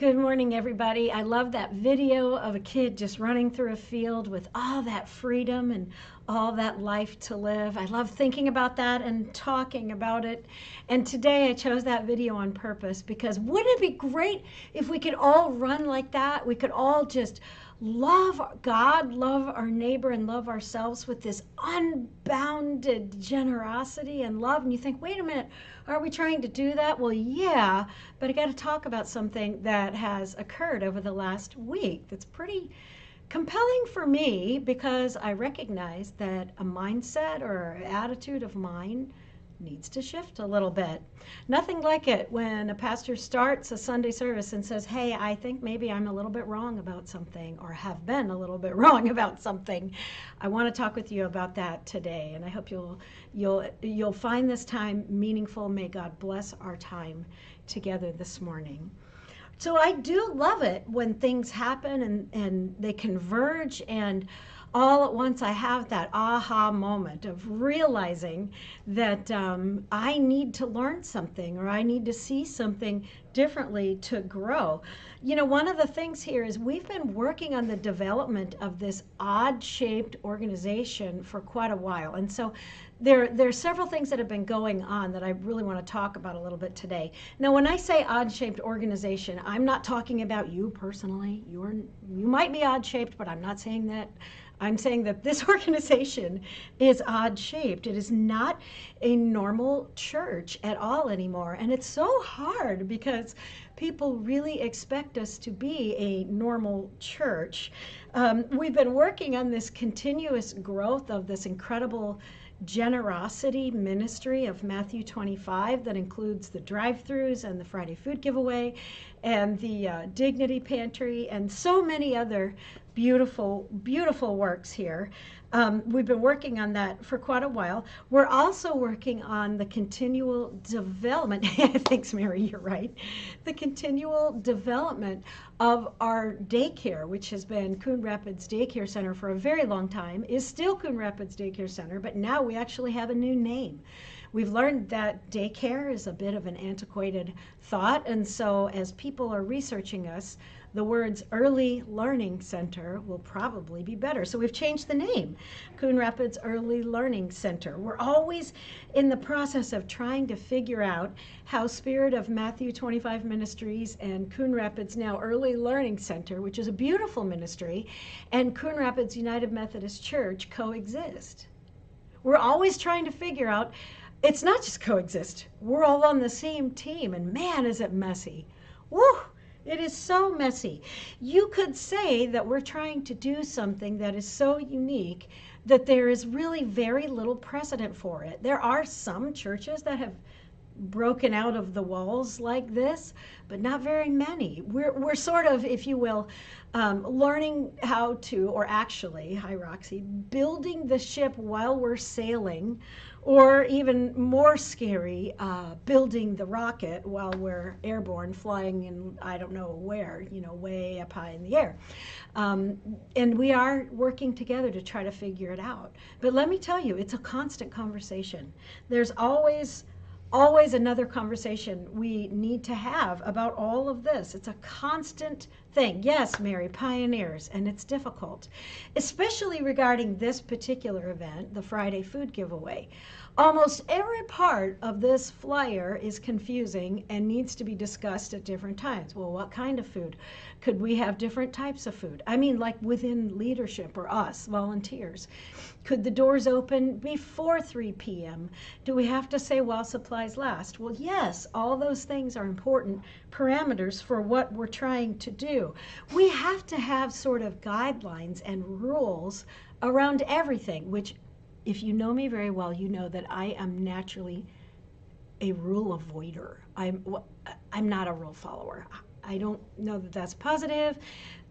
Good morning, everybody. I love that video of a kid just running through a field with all that freedom and all that life to live. I love thinking about that and talking about it. And today I chose that video on purpose because wouldn't it be great if we could all run like that? We could all just love God, love our neighbor, and love ourselves with this unbounded generosity and love. And you think, wait a minute, are we trying to do that? Well, yeah, but I got to talk about something that has occurred over the last week that's pretty compelling for me because I recognize that a mindset or attitude of mine needs to shift a little bit. Nothing like it when a pastor starts a Sunday service and says, hey, I think maybe I'm a little bit wrong about something or have been a little bit wrong about something. I want to talk with you about that today, and I hope you'll find this time meaningful. May God bless our time together this morning. So I do love it when things happen and they converge, and all at once I have that aha moment of realizing that I need to learn something or I need to see something differently to grow. You know, one of the things here is we've been working on the development of this odd-shaped organization for quite a while. And so there's several things that have been going on that I really want to talk about a little bit today. Now, when I say odd-shaped organization, I'm not talking about you personally. You might be odd-shaped, but I'm not saying that. I'm saying that this organization is odd-shaped. It is not a normal church at all anymore. And it's so hard because people really expect us to be a normal church. We've been working on this continuous growth of this incredible generosity ministry of Matthew 25 that includes the drive-thrus and the Friday food giveaway and the Dignity Pantry and so many other beautiful, beautiful works here. We've been working on that for quite a while. We're also working on the continual development, thanks Mary, you're right, the continual development of our daycare, which has been Coon Rapids Daycare Center for a very long time, is still Coon Rapids Daycare Center, but now we actually have a new name. We've learned that daycare is a bit of an antiquated thought, and so as people are researching us, the words Early Learning Center will probably be better. So we've changed the name, Coon Rapids Early Learning Center. We're always in the process of trying to figure out how Spirit of Matthew 25 Ministries and Coon Rapids now Early Learning Center, which is a beautiful ministry, and Coon Rapids United Methodist Church coexist. We're always trying to figure out, it's not just coexist, we're all on the same team, and man, is it messy. Woo! It is so messy. You could say that we're trying to do something that is so unique that there is really very little precedent for it. There are some churches that have broken out of the walls like this, but not very many. We're sort of, if you will, learning how to, or actually, hi Roxy, building the ship while we're sailing, or even more scary, building the rocket while we're airborne, flying in, I don't know where, way up high in the air. And we are working together to try to figure it out. But let me tell you, it's a constant conversation. There's always another conversation we need to have about all of this. It's a constant thing. Yes, Mary, pioneers, and it's difficult, especially regarding this particular event, the Friday food giveaway. Almost every part of this flyer is confusing and needs to be discussed at different times. Well, what kind of food? Could we have different types of food? I mean, like within leadership or us, volunteers. Could the doors open before 3 p.m.? Do we have to say while supplies last? Well, yes, all those things are important parameters for what we're trying to do. We have to have sort of guidelines and rules around everything, which if you know me very well, you know that I am naturally a rule avoider. I'm not a rule follower. I don't know that that's positive.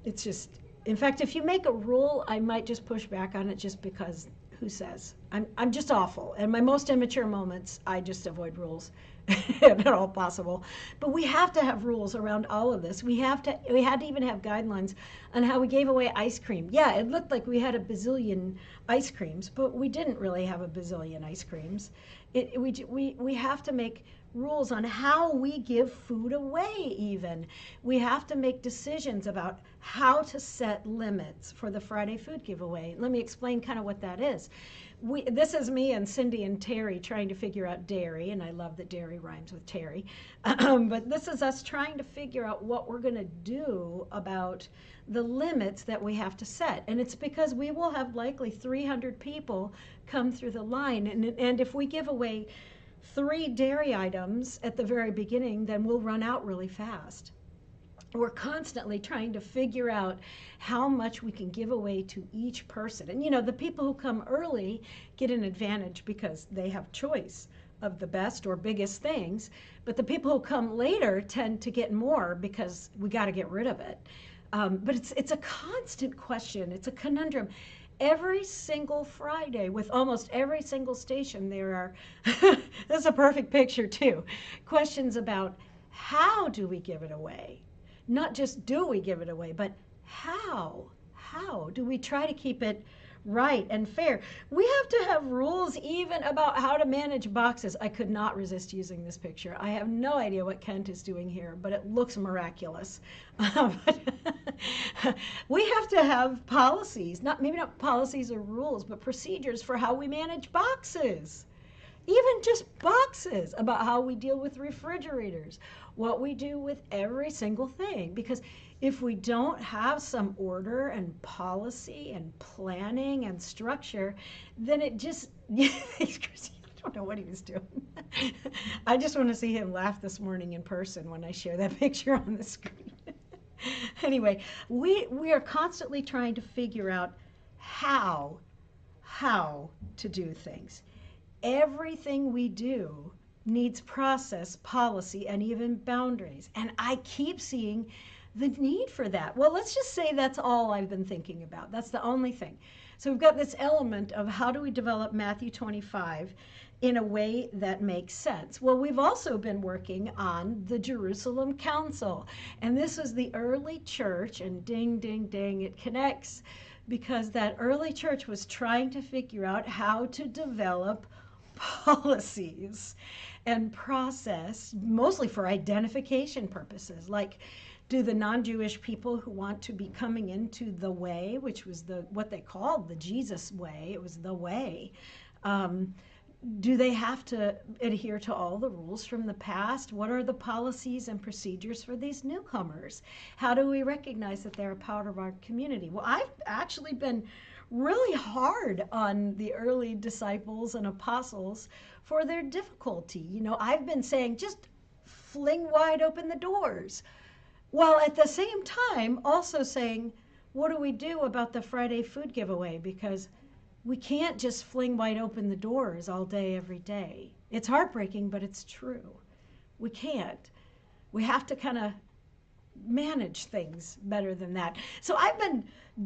It's just, in fact, if you make a rule, I might just push back on it just because who says? I'm just awful. And my most immature moments, I just avoid rules if at all possible. But we have to have rules around all of this. We had to even have guidelines on how we gave away ice cream. Yeah, it looked like we had a bazillion ice creams, but we didn't really have a bazillion ice creams. We have to make rules on how we give food away even. We have to make decisions about how to set limits for the Friday food giveaway. Let me explain kind of what that is. This is me and Cindy and Terry trying to figure out dairy, and I love that dairy rhymes with Terry. But this is us trying to figure out what we're going to do about the limits that we have to set. And it's because we will have likely 300 people come through the line. And if we give away 3 dairy items at the very beginning, then we'll run out really fast. We're constantly trying to figure out how much we can give away to each person. And you know, the people who come early get an advantage because they have choice of the best or biggest things, but the people who come later tend to get more because we got to get rid of it. But it's a constant question. It's a conundrum. Every single Friday, with almost every single station, there are, this is a perfect picture too, questions about how do we give it away? Not just do we give it away, but how? How do we try to keep it right and fair? We have to have rules even about how to manage boxes. I could not resist using this picture. I have no idea what Kent is doing here, but it looks miraculous. We have to have policies, maybe not policies or rules, but procedures for how we manage boxes. Even just boxes, about how we deal with refrigerators, what we do with every single thing. Because if we don't have some order and policy and planning and structure, then it just, I don't know what he was doing. I just want to see him laugh this morning in person when I share that picture on the screen. Anyway, we are constantly trying to figure out how to do things. Everything we do needs process, policy, and even boundaries. And I keep seeing the need for that. Well, let's just say that's all I've been thinking about. That's the only thing. So we've got this element of how do we develop Matthew 25 in a way that makes sense. Well, we've also been working on the Jerusalem Council. And this was the early church, and ding, ding, ding, it connects, because that early church was trying to figure out how to develop policies and process, mostly for identification purposes, like, do the non-Jewish people who want to be coming into the way, which was what they called the Jesus way, it was the way, do they have to adhere to all the rules from the past? What are the policies and procedures for these newcomers? How do we recognize that they're a part of our community? Well, I've actually been really hard on the early disciples and apostles for their difficulty. You know, I've been saying, just fling wide open the doors, while at the same time also saying, what do we do about the Friday food giveaway? Because we can't just fling wide open the doors all day, every day. It's heartbreaking, but it's true. We can't. We have to kind of manage things better than that. So I've been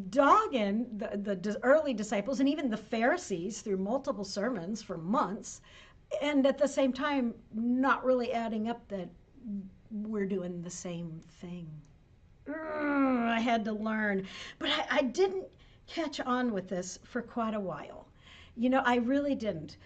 dogging the early disciples and even the Pharisees through multiple sermons for months, and at the same time not really adding up that we're doing the same thing. I had to learn, but I didn't catch on with this for quite a while. You know, I really didn't.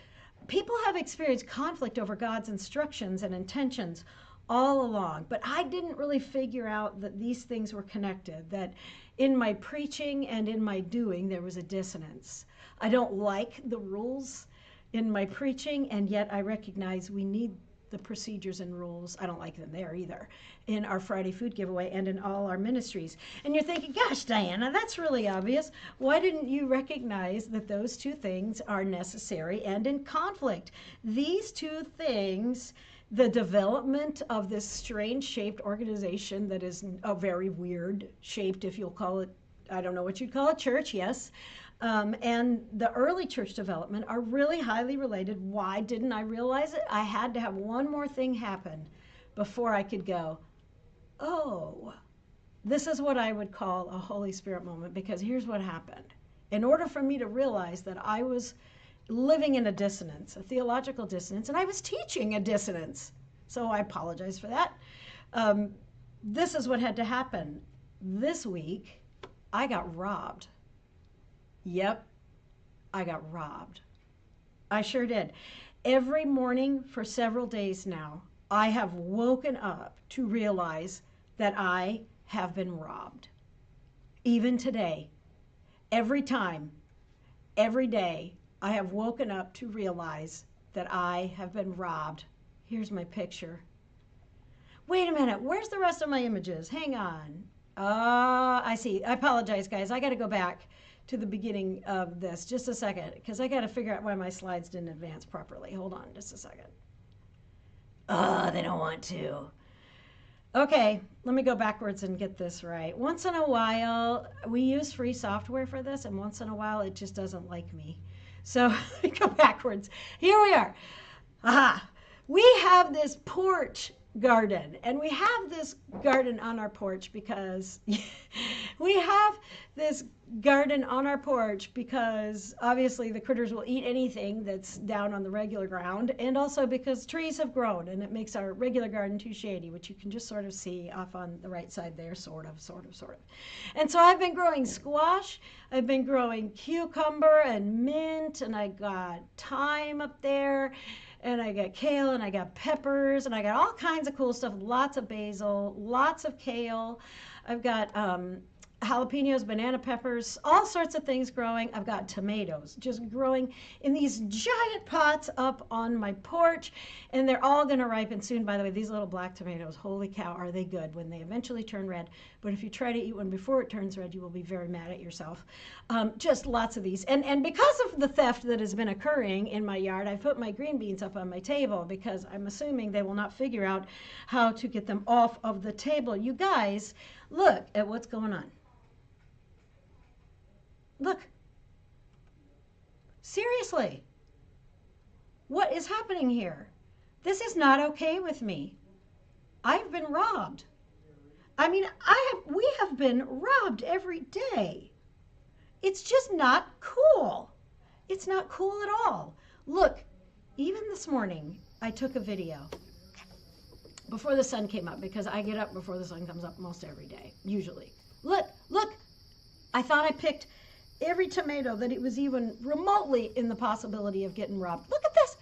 People have experienced conflict over God's instructions and intentions all along, but I didn't really figure out that these things were connected, that in my preaching and in my doing there was a dissonance. I don't like the rules in my preaching, and yet I recognize we need the procedures and rules. I don't like them there either, in our Friday food giveaway and in all our ministries. And you're thinking, gosh, Diana, that's really obvious. Why didn't you recognize that those two things are necessary and in conflict? These two things, the development of this strange shaped organization that is a very weird shaped, if you'll call it, I don't know what you'd call it, church, yes, and the early church development are really highly related. Why didn't I realize it? I had to have one more thing happen before I could go, oh, this is what I would call a Holy Spirit moment, because here's what happened. In order for me to realize that I was living in a dissonance, a theological dissonance, and I was teaching a dissonance, so I apologize for that. This is what had to happen. This week, I got robbed. Yep, I got robbed. I sure did. Every morning for several days now, I have woken up to realize that I have been robbed. Even today, every time, every day, I have woken up to realize that I have been robbed. Here's my picture. Wait a minute, where's the rest of my images? Hang on. I see. I apologize, guys. I got to go back to the beginning of this just a second because I got to figure out why my slides didn't advance properly. Hold on just a second. They don't want to. Okay, let me go backwards and get this right. Once in a while, we use free software for this, and once in a while, it just doesn't like me. So let me go backwards. Here we are. Aha! We have this porch garden, and we have this garden on our porch because obviously the critters will eat anything that's down on the regular ground, and also because trees have grown and it makes our regular garden too shady, which you can just sort of see off on the right side there, sort of. And so I've been growing squash, I've been growing cucumber and mint, and I got thyme up there, and I got kale, and I got peppers, and I got all kinds of cool stuff, lots of basil, lots of kale. I've got jalapenos, banana peppers, all sorts of things growing. I've got tomatoes just growing in these giant pots up on my porch, and they're all going to ripen soon. By the way, these little black tomatoes, holy cow, are they good when they eventually turn red. But if you try to eat one before it turns red, you will be very mad at yourself. Just lots of these. And because of the theft that has been occurring in my yard, I put my green beans up on my table because I'm assuming they will not figure out how to get them off of the table. You guys, look at what's going on. Look. Seriously. What is happening here? This is not okay with me. I've been robbed. I mean, we have been robbed every day. It's just not cool. It's not cool at all. Look, even this morning, I took a video before the sun came up because I get up before the sun comes up most every day, usually. Look. I thought I picked every tomato that it was even remotely in the possibility of getting robbed. Look at this.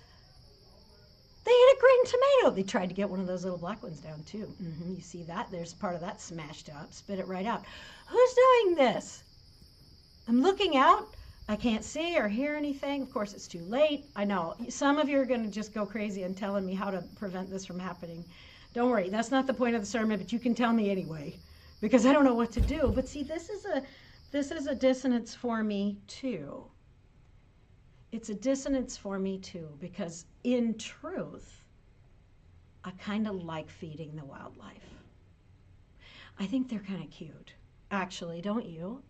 They ate a green tomato. They tried to get one of those little black ones down too. You see that? There's part of that smashed up. Spit it right out. Who's doing this? I'm looking out. I can't see or hear anything. Of course, it's too late. I know. Some of you are going to just go crazy and telling me how to prevent this from happening. Don't worry. That's not the point of the sermon, but you can tell me anyway because I don't know what to do. But see, this is a dissonance for me too. It's a dissonance for me too because in truth, I kind of like feeding the wildlife. I think they're kind of cute, actually, don't you?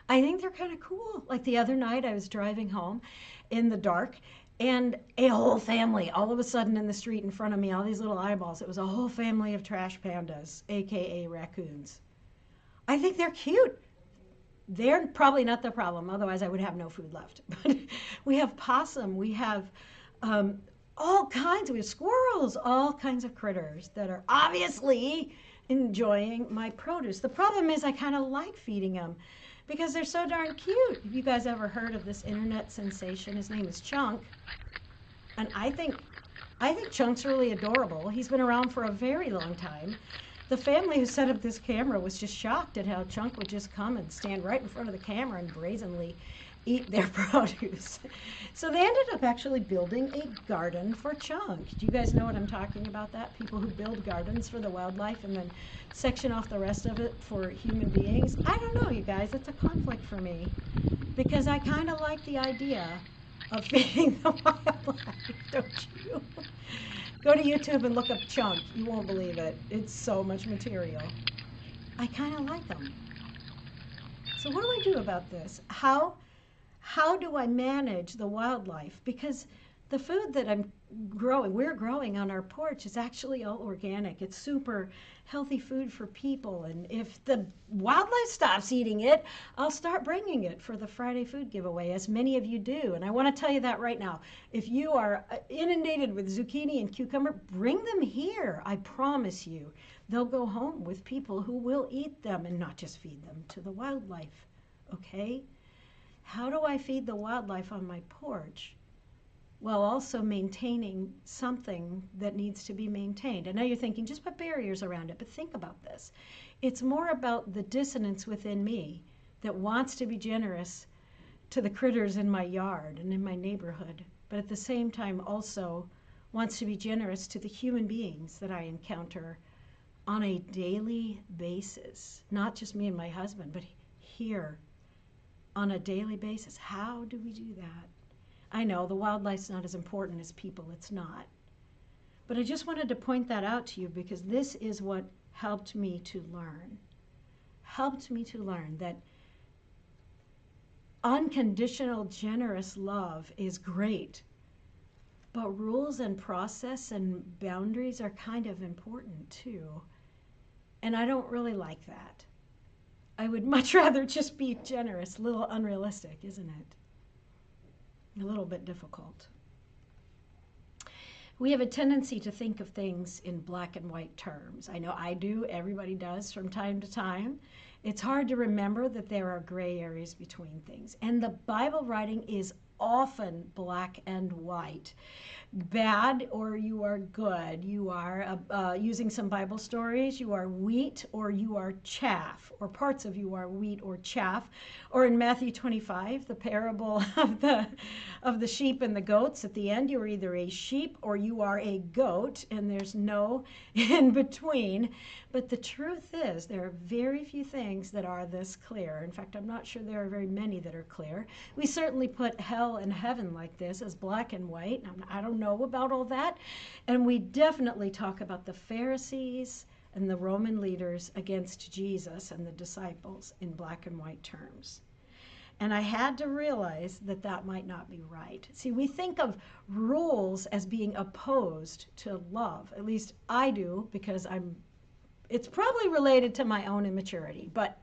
I think they're kind of cool. Like the other night I was driving home in the dark and a whole family all of a sudden in the street in front of me, all these little eyeballs. It was a whole family of trash pandas, AKA raccoons. I think they're cute. They're probably not the problem, otherwise I would have no food left. But we have possum, we have all kinds, we have squirrels, all kinds of critters that are obviously enjoying my produce. The problem is I kind of like feeding them because they're so darn cute. Have you guys ever heard of this internet sensation? His name is Chunk. And I think Chunk's really adorable. He's been around for a very long time. The family who set up this camera was just shocked at how Chunk would just come and stand right in front of the camera and brazenly eat their produce. So they ended up actually building a garden for Chunk. Do you guys know what I'm talking about that? People who build gardens for the wildlife and then section off the rest of it for human beings. I don't know, you guys. It's a conflict for me because I kind of like the idea of feeding the wildlife, don't you? Go to YouTube and look up Chunk. You won't believe it. It's so much material. I kind of like them. So what do I do about this? How do I manage the wildlife? Because the food that we're growing on our porch is actually all organic. It's super healthy food for people. And if the wildlife stops eating it, I'll start bringing it for the Friday food giveaway, as many of you do. And I want to tell you that right now. If you are inundated with zucchini and cucumber, bring them here. I promise you, they'll go home with people who will eat them and not just feed them to the wildlife. Okay? How do I feed the wildlife on my porch? while also maintaining something that needs to be maintained. I know you're thinking, just put barriers around it, but think about this. It's more about the dissonance within me that wants to be generous to the critters in my yard and in my neighborhood, but at the same time also wants to be generous to the human beings that I encounter on a daily basis. Not just me and my husband, but here on a daily basis. How do we do that? I know the wildlife's not as important as people, it's not. But I just wanted to point that out to you because this is what helped me to learn. Helped me to learn that unconditional, generous love is great, but rules and process and boundaries are kind of important too. And I don't really like that. I would much rather just be generous. A little unrealistic, isn't it? A little bit difficult. We have a tendency to think of things in black and white terms. I know I do, everybody does from time to time. It's hard to remember that there are gray areas between things. And the Bible writing is often black and white. Bad or you are good. You are, using some Bible stories, you are wheat or you are chaff, or parts of you are wheat or chaff. Or in Matthew 25, the parable of the sheep and the goats, at the end you are either a sheep or you are a goat, and there's no in between. But the truth is, there are very few things that are this clear. In fact, I'm not sure there are very many that are clear. We certainly put hell and heaven like this as black and white. I don't know about all that. And we definitely talk about the Pharisees and the Roman leaders against Jesus and the disciples in black and white terms. And I had to realize that that might not be right. See, we think of rules as being opposed to love. At least I do, because it's probably related to my own immaturity, but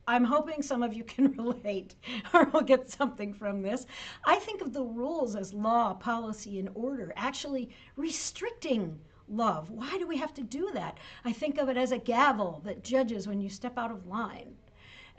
I'm hoping some of you can relate or will get something from this. I think of the rules as law, policy, and order, actually restricting love. Why do we have to do that? I think of it as a gavel that judges when you step out of line.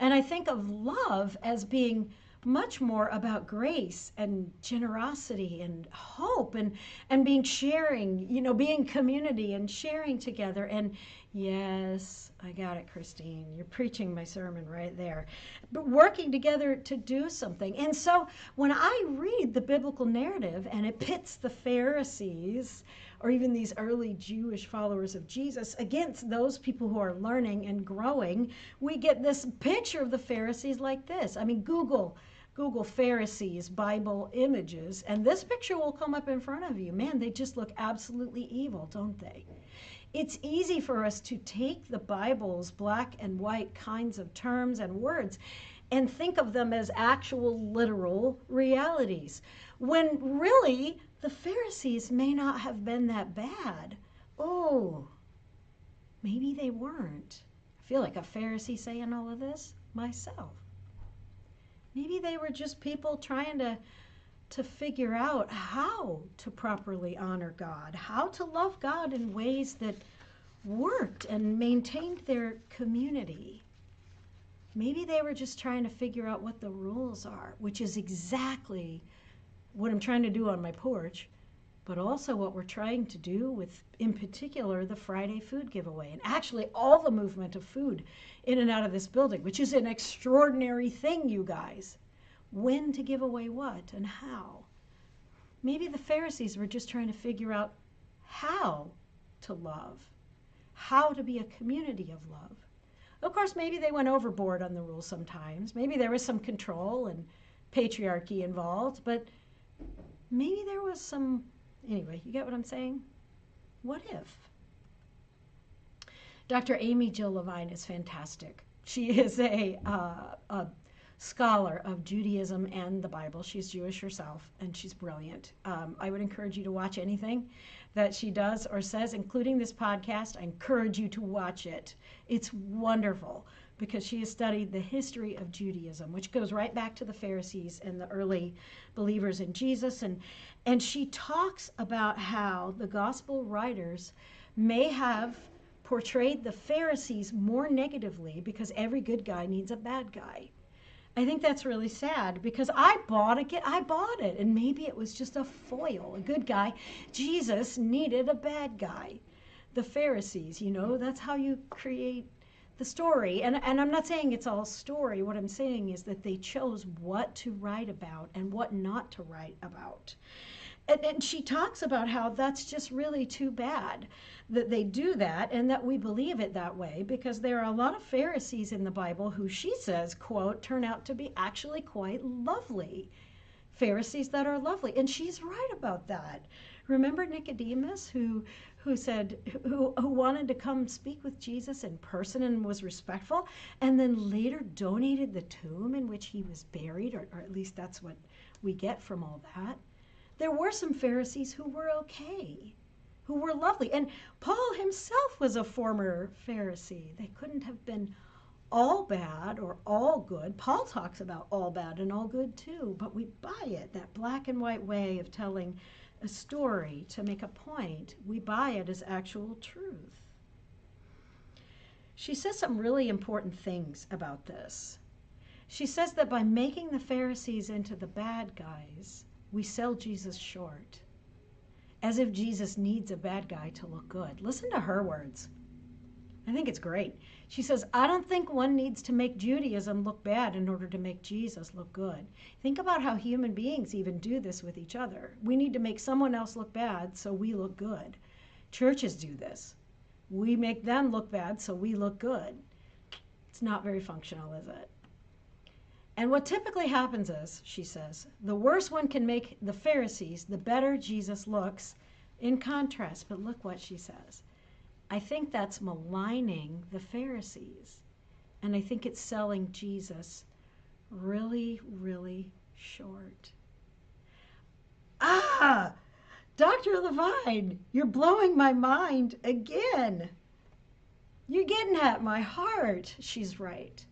And I think of love as being much more about grace and generosity and hope and being sharing, being community and sharing together. And yes, I got it, Christine. You're preaching my sermon right there. But working together to do something. And so when I read the biblical narrative and it pits the Pharisees or even these early Jewish followers of Jesus against those people who are learning and growing, we get this picture of the Pharisees like this. I mean, Google Pharisees Bible images, and this picture will come up in front of you. Man, they just look absolutely evil, don't they? It's easy for us to take the Bible's black and white kinds of terms and words and think of them as actual literal realities, when really the Pharisees may not have been that bad. Oh, maybe they weren't. I feel like a Pharisee saying all of this myself. Maybe they were just people trying to figure out how to properly honor God, how to love God in ways that worked and maintained their community. Maybe they were just trying to figure out what the rules are, which is exactly what I'm trying to do on my porch, but also what we're trying to do with, in particular, the Friday food giveaway, and actually all the movement of food in and out of this building, which is an extraordinary thing, you guys. When to give away what and how. Maybe the Pharisees were just trying to figure out how to love, how to be a community of love. Of course, maybe they went overboard on the rules sometimes. Maybe there was some control and patriarchy involved, but maybe there was some, anyway, you get what I'm saying? What if? Dr. Amy Jill Levine is fantastic. She is a scholar of Judaism and the Bible. She's Jewish herself, and she's brilliant. I would encourage you to watch anything that she does or says, including this podcast. I encourage you to watch it. It's wonderful because she has studied the history of Judaism, which goes right back to the Pharisees and the early believers in Jesus. And she talks about how the gospel writers may have portrayed the Pharisees more negatively because every good guy needs a bad guy. I think that's really sad because I bought it, and maybe it was just a foil, a good guy. Jesus needed a bad guy. The Pharisees, that's how you create the story. And I'm not saying it's all story. What I'm saying is that they chose what to write about and what not to write about. And she talks about how that's just really too bad that they do that and that we believe it that way, because there are a lot of Pharisees in the Bible who, she says, quote, turn out to be actually quite lovely. Pharisees that are lovely. And she's right about that. Remember Nicodemus who wanted to come speak with Jesus in person and was respectful, and then later donated the tomb in which he was buried, or at least that's what we get from all that. There were some Pharisees who were okay, who were lovely. And Paul himself was a former Pharisee. They couldn't have been all bad or all good. Paul talks about all bad and all good too, but we buy it, that black and white way of telling a story to make a point. We buy it as actual truth. She says some really important things about this. She says that by making the Pharisees into the bad guys, we sell Jesus short, as if Jesus needs a bad guy to look good. Listen to her words. I think it's great. She says, I don't think one needs to make Judaism look bad in order to make Jesus look good. Think about how human beings even do this with each other. We need to make someone else look bad so we look good. Churches do this. We make them look bad so we look good. It's not very functional, is it? And what typically happens is, she says, the worse one can make the Pharisees, the better Jesus looks in contrast. But look what she says. I think that's maligning the Pharisees. And I think it's selling Jesus really, really short. Ah, Dr. Levine, you're blowing my mind again. You're getting at my heart. She's right.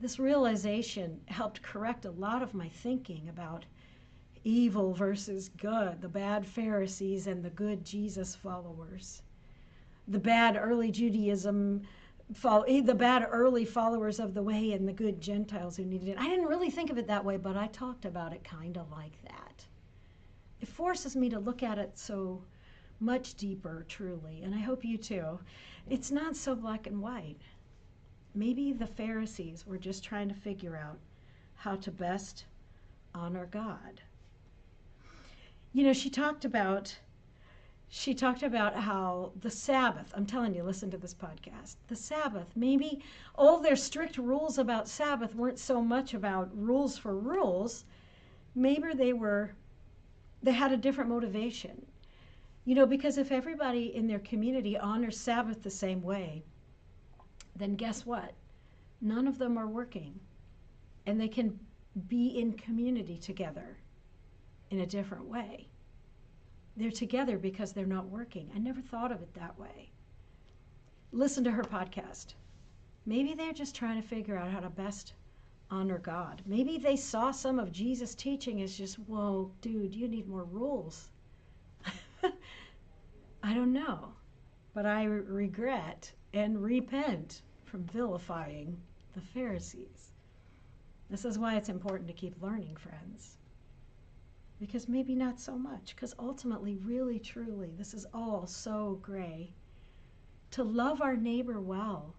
This realization helped correct a lot of my thinking about evil versus good, the bad Pharisees and the good Jesus followers. The bad early Judaism, the bad early followers of the way, and the good Gentiles who needed it. I didn't really think of it that way, but I talked about it kind of like that. It forces me to look at it so much deeper, truly, and I hope you too. It's not so black and white. Maybe the Pharisees were just trying to figure out how to best honor God. She talked about how the Sabbath, I'm telling you, listen to this podcast, the Sabbath, maybe all their strict rules about Sabbath weren't so much about rules for rules. Maybe they had a different motivation. Because if everybody in their community honors Sabbath the same way, then guess what? None of them are working. And they can be in community together in a different way. They're together because they're not working. I never thought of it that way. Listen to her podcast. Maybe they're just trying to figure out how to best honor God. Maybe they saw some of Jesus' teaching as just, whoa, dude, you need more rules. I don't know. But I regret and repent from vilifying the Pharisees. This is why it's important to keep learning, friends. Because maybe not so much, because ultimately, really, truly, this is all so gray. To love our neighbor well,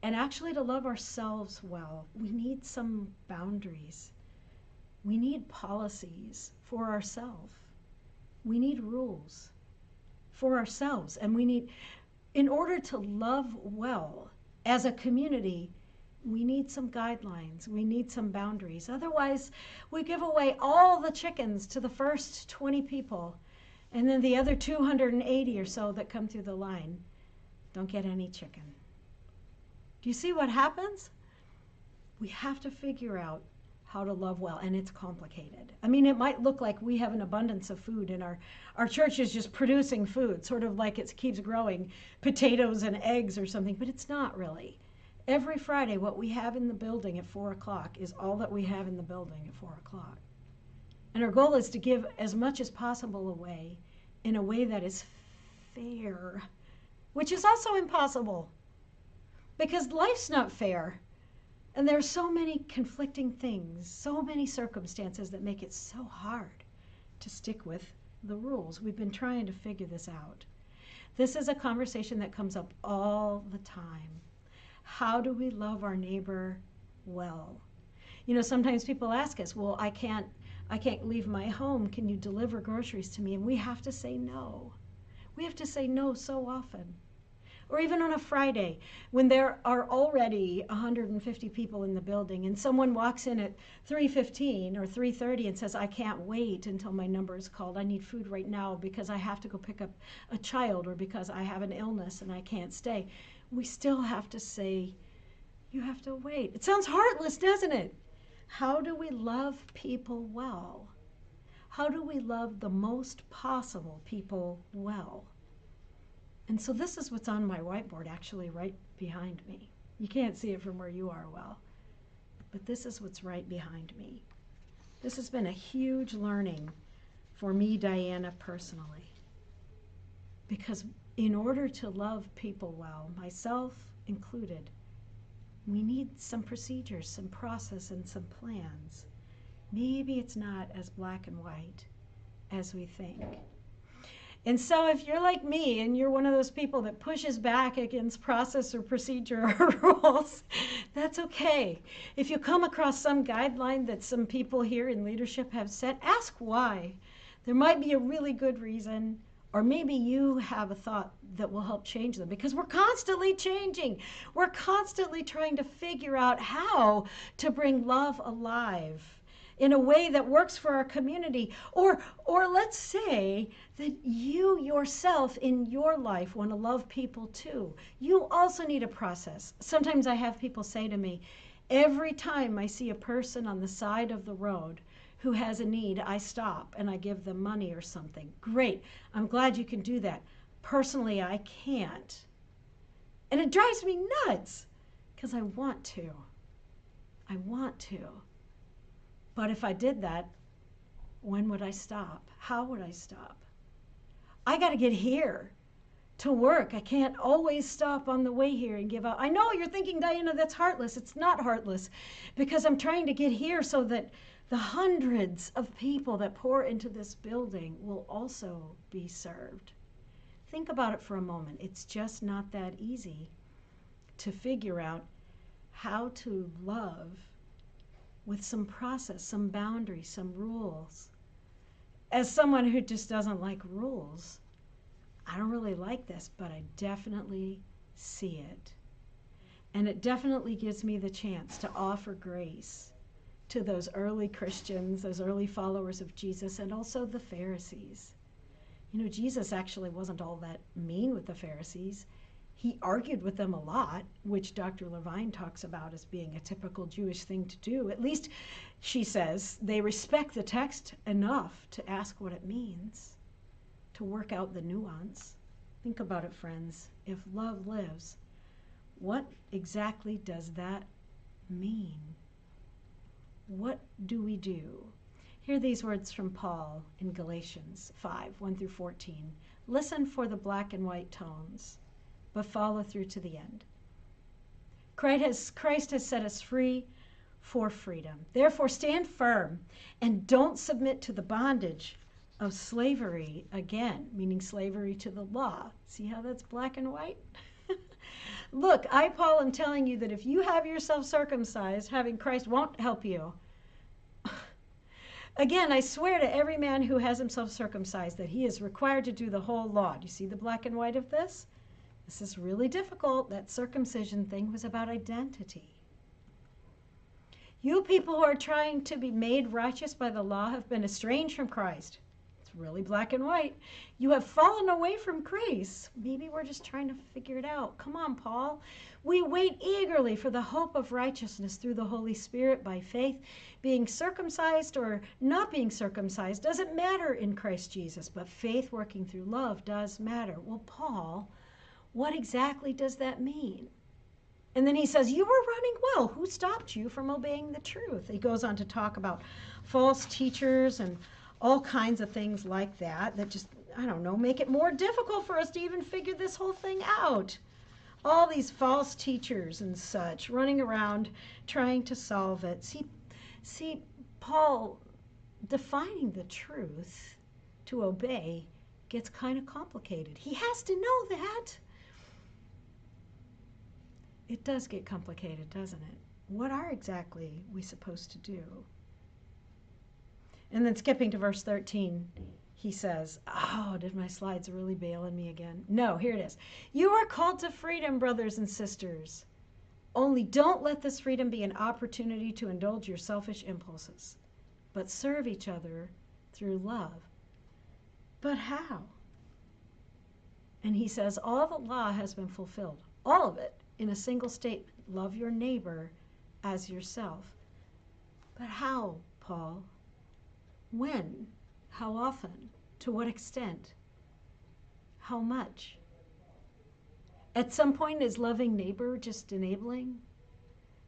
and actually to love ourselves well, we need some boundaries. We need policies for ourselves. We need rules for ourselves, and in order to love well as a community, we need some guidelines. We need some boundaries. Otherwise, we give away all the chickens to the first 20 people, and then the other 280 or so that come through the line don't get any chicken. Do you see what happens? We have to figure out how to love well, and it's complicated. I mean, it might look like we have an abundance of food and our church is just producing food, sort of like it keeps growing, potatoes and eggs or something, but it's not really. Every Friday, what we have in the building at 4 o'clock is all that we have in the building at 4 o'clock. And our goal is to give as much as possible away in a way that is fair, which is also impossible because life's not fair. And there are so many conflicting things, so many circumstances that make it so hard to stick with the rules. We've been trying to figure this out. This is a conversation that comes up all the time. How do we love our neighbor well? You know, sometimes people ask us, well, I can't leave my home. Can you deliver groceries to me? And we have to say no. We have to say no so often. Or even on a Friday, when there are already 150 people in the building and someone walks in at 3:15 or 3:30 and says, I can't wait until my number is called. I need food right now because I have to go pick up a child or because I have an illness and I can't stay. We still have to say, you have to wait. It sounds heartless, doesn't it? How do we love people well? How do we love the most possible people well? And so this is what's on my whiteboard, actually right behind me. You can't see it from where you are well, but this is what's right behind me. This has been a huge learning for me, Diana, personally. Because in order to love people well, myself included, we need some procedures, some process, and some plans. Maybe it's not as black and white as we think. And so if you're like me and you're one of those people that pushes back against process or procedure or rules, that's okay. If you come across some guideline that some people here in leadership have set, ask why. There might be a really good reason, or maybe you have a thought that will help change them, because we're constantly changing. We're constantly trying to figure out how to bring love alive in a way that works for our community. Or let's say that you yourself in your life want to love people too. You also need a process. Sometimes I have people say to me, every time I see a person on the side of the road who has a need, I stop and I give them money or something. Great, I'm glad you can do that. Personally, I can't. And it drives me nuts because I want to. I want to. But if I did that, when would I stop? How would I stop? I got to get here to work. I can't always stop on the way here and give up. I know you're thinking, Diana, that's heartless. It's not heartless, because I'm trying to get here so that the hundreds of people that pour into this building will also be served. Think about it for a moment. It's just not that easy to figure out how to love with some process, some boundaries, some rules. As someone who just doesn't like rules, I don't really like this, but I definitely see it. And it definitely gives me the chance to offer grace to those early Christians, those early followers of Jesus, and also the Pharisees. You know, Jesus actually wasn't all that mean with the Pharisees. He argued with them a lot, which Dr. Levine talks about as being a typical Jewish thing to do. At least, she says, they respect the text enough to ask what it means, to work out the nuance. Think about it, friends. If love lives, what exactly does that mean? What do we do? Hear these words from Paul in Galatians 5, 1 through 14. Listen for the black and white tones, but follow through to the end. Christ has set us free for freedom. Therefore, stand firm and don't submit to the bondage of slavery again, meaning slavery to the law. See how that's black and white? Look, I, Paul, am telling you that if you have yourself circumcised, having Christ won't help you. Again, I swear to every man who has himself circumcised that he is required to do the whole law. Do you see the black and white of this? This is really difficult. That circumcision thing was about identity. You people who are trying to be made righteous by the law have been estranged from Christ. It's really black and white. You have fallen away from grace. Maybe we're just trying to figure it out. Come on, Paul. We wait eagerly for the hope of righteousness through the Holy Spirit by faith. Being circumcised or not being circumcised doesn't matter in Christ Jesus, but faith working through love does matter. Well, Paul, what exactly does that mean? And then he says, you were running well. Who stopped you from obeying the truth? He goes on to talk about false teachers and all kinds of things like that just, I don't know, make it more difficult for us to even figure this whole thing out. all these false teachers and such running around trying to solve it. See, Paul, defining the truth to obey gets kind of complicated. He has to know that. It does get complicated, doesn't it? What are exactly we supposed to do? And then skipping to verse 13, he says, oh, did my slides really bail on me again? No, here it is. You are called to freedom, brothers and sisters. Only don't let this freedom be an opportunity to indulge your selfish impulses, but serve each other through love. But how? And he says, all the law has been fulfilled, all of it, in a single statement. Love your neighbor as yourself. But how, Paul? When? How often? To what extent? How much? At some point, is loving neighbor just enabling?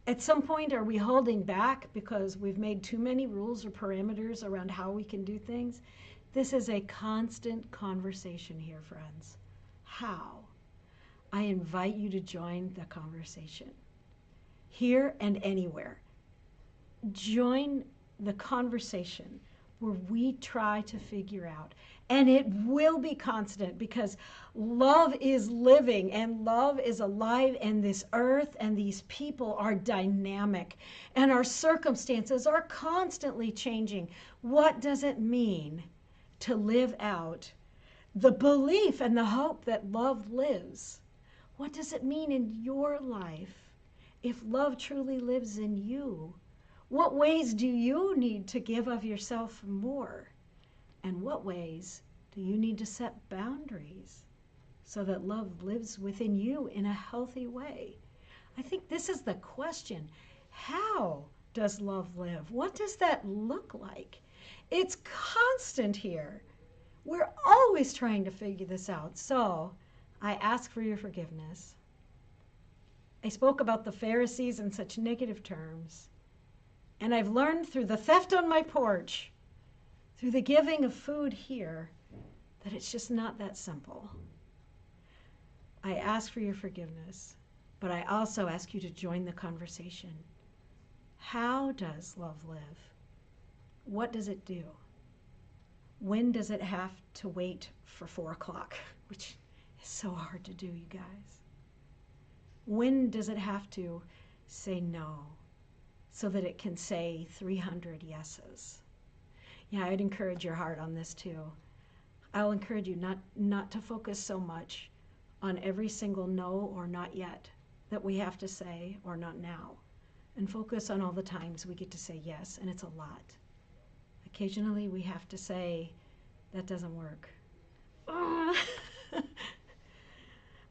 At some point, are we holding back because we've made too many rules or parameters around how we can do things? This is a constant conversation here, friends. How? I invite you to join the conversation. Here and anywhere. Join the conversation where we try to figure out. And it will be constant because love is living and love is alive, and this earth and these people are dynamic and our circumstances are constantly changing. What does it mean to live out the belief and the hope that love lives? What does it mean in your life if love truly lives in you? What ways do you need to give of yourself more? And what ways do you need to set boundaries so that love lives within you in a healthy way? I think this is the question. How does love live? What does that look like? It's constant here. We're always trying to figure this out. So I ask for your forgiveness. I spoke about the Pharisees in such negative terms. And I've learned through the theft on my porch, through the giving of food here, that it's just not that simple. I ask for your forgiveness, but I also ask you to join the conversation. How does love live? What does it do? When does it have to wait for 4 o'clock, which is so hard to do, you guys? When does it have to say no so that it can say 300 yeses? Yeah, I'd encourage your heart on this too. I'll encourage you not to focus so much on every single no or not yet that we have to say, or not now, and focus on all the times we get to say yes, and it's a lot. Occasionally we have to say, that doesn't work.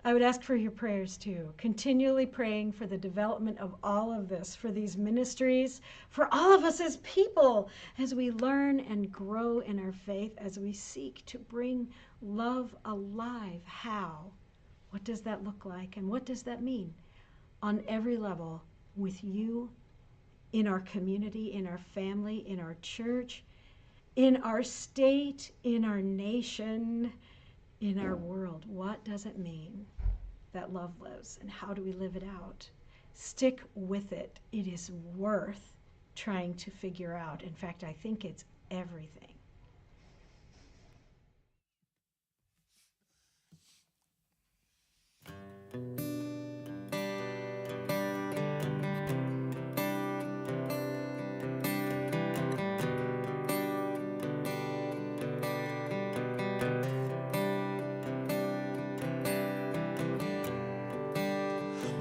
I would ask for your prayers too, continually praying for the development of all of this, for these ministries, for all of us as people, as we learn and grow in our faith, as we seek to bring love alive. How? What does that look like? And what does that mean on every level with you, in our community, in our family, in our church, in our state, in our nation, in our world? What does it mean that love lives, and how do we live it out? Stick with it. It is worth trying to figure out. In fact, I think it's everything.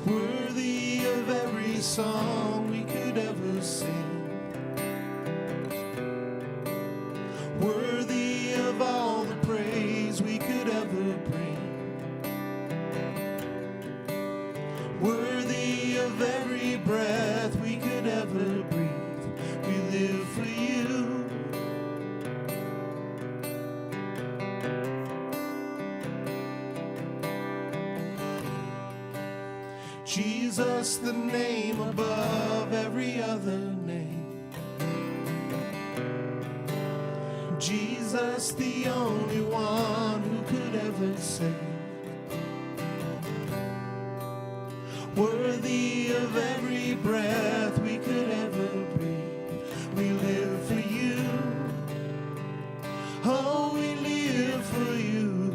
Worthy of every song we could ever sing, worthy of all the praise we could ever bring, worthy of every breath we could ever breathe. We live for you. Jesus, the name above every other name. Jesus, the only one who could ever save. breath we could ever breathe. We live for you. Oh, we live for you.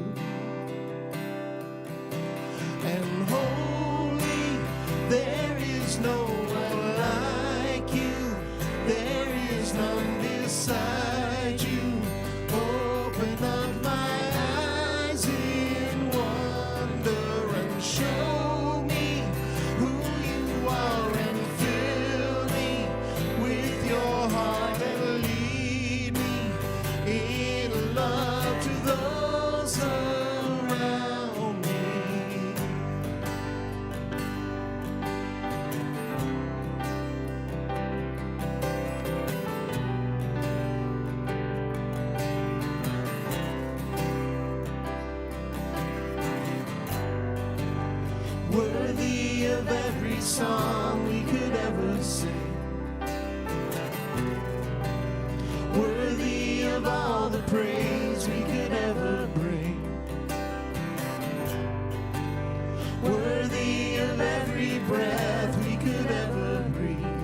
And holy, there is no one like you. There is none beside you. Open up my eyes in wonder and show me who you are and fill me with your heart and lead me in love to those around me. Worthy of every song we could ever sing, worthy of all the praise we could ever bring, worthy of every breath we could ever breathe.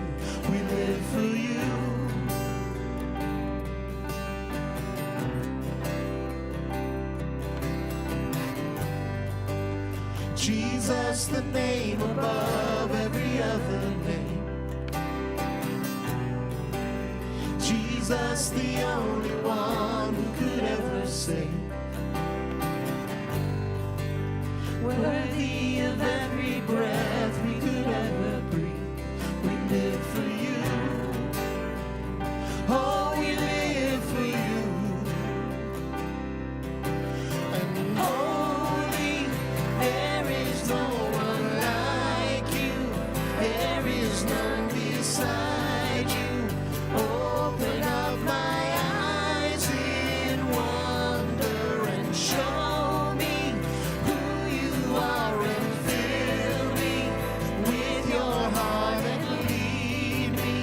We live for you. Jesus, the name above every other name. Jesus, the only one who could ever save. Worthy of every breath we could ever breathe. We live for you. Oh, we live for you. And holy, there is no one like you. There is none beside you. Open up my eyes in wonder and show me who you are and fill me with your heart and lead me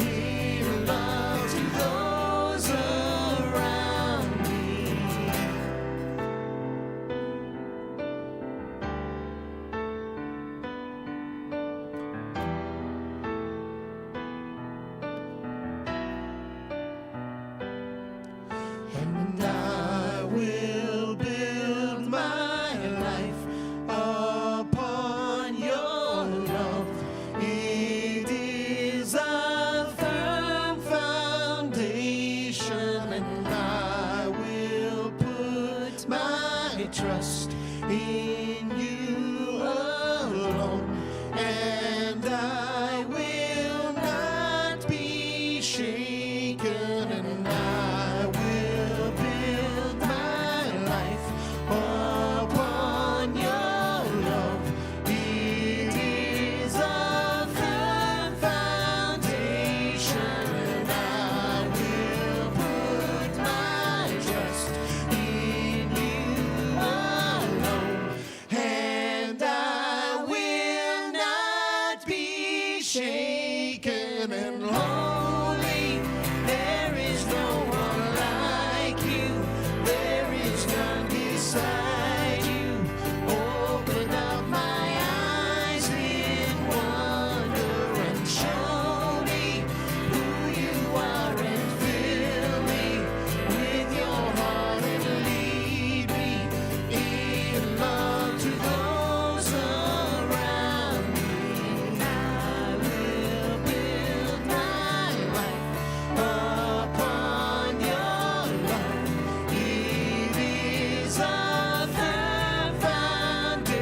in love to those around me. And I will build my life upon your love. It is a firm foundation, and I will put my trust in you alone. And I will not be shaken, and I will build my life upon your love. It is a firm foundation, and I will put my trust in you alone. And I will not be shaken, and holy, there is no one like you. There is none beside you. Open up my eyes in wonder and show me who you are and fill me with your heart and lead me in love to those around me. I will build my life upon your love. It is a firm foundation,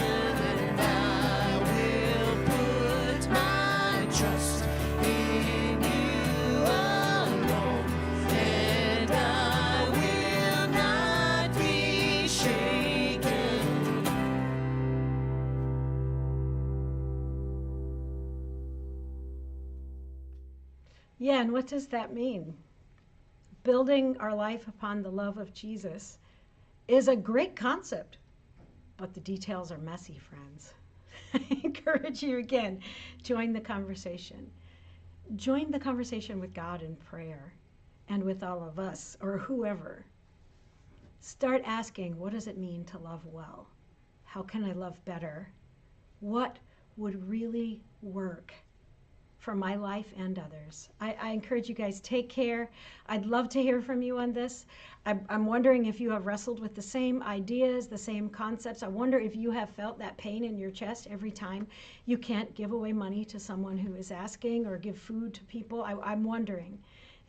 and I will put my trust in you alone. And I will not be shaken. Yeah, and what does that mean? Building our life upon the love of Jesus is a great concept, but the details are messy, friends. I encourage you again, join the conversation. Join the conversation with God in prayer and with all of us or whoever. Start asking, what does it mean to love well? How can I love better? What would really work for my life and others. I encourage you guys, take care. I'd love to hear from you on this. I'm wondering if you have wrestled with the same ideas, the same concepts. I wonder if you have felt that pain in your chest every time you can't give away money to someone who is asking or give food to people. I'm wondering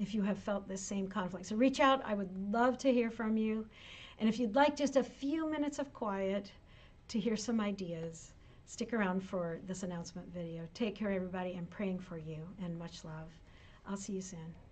if you have felt this same conflict. So reach out. I would love to hear from you. And if you'd like just a few minutes of quiet to hear some ideas, stick around for this announcement video. Take care, everybody. I'm praying for you, and much love. I'll see you soon.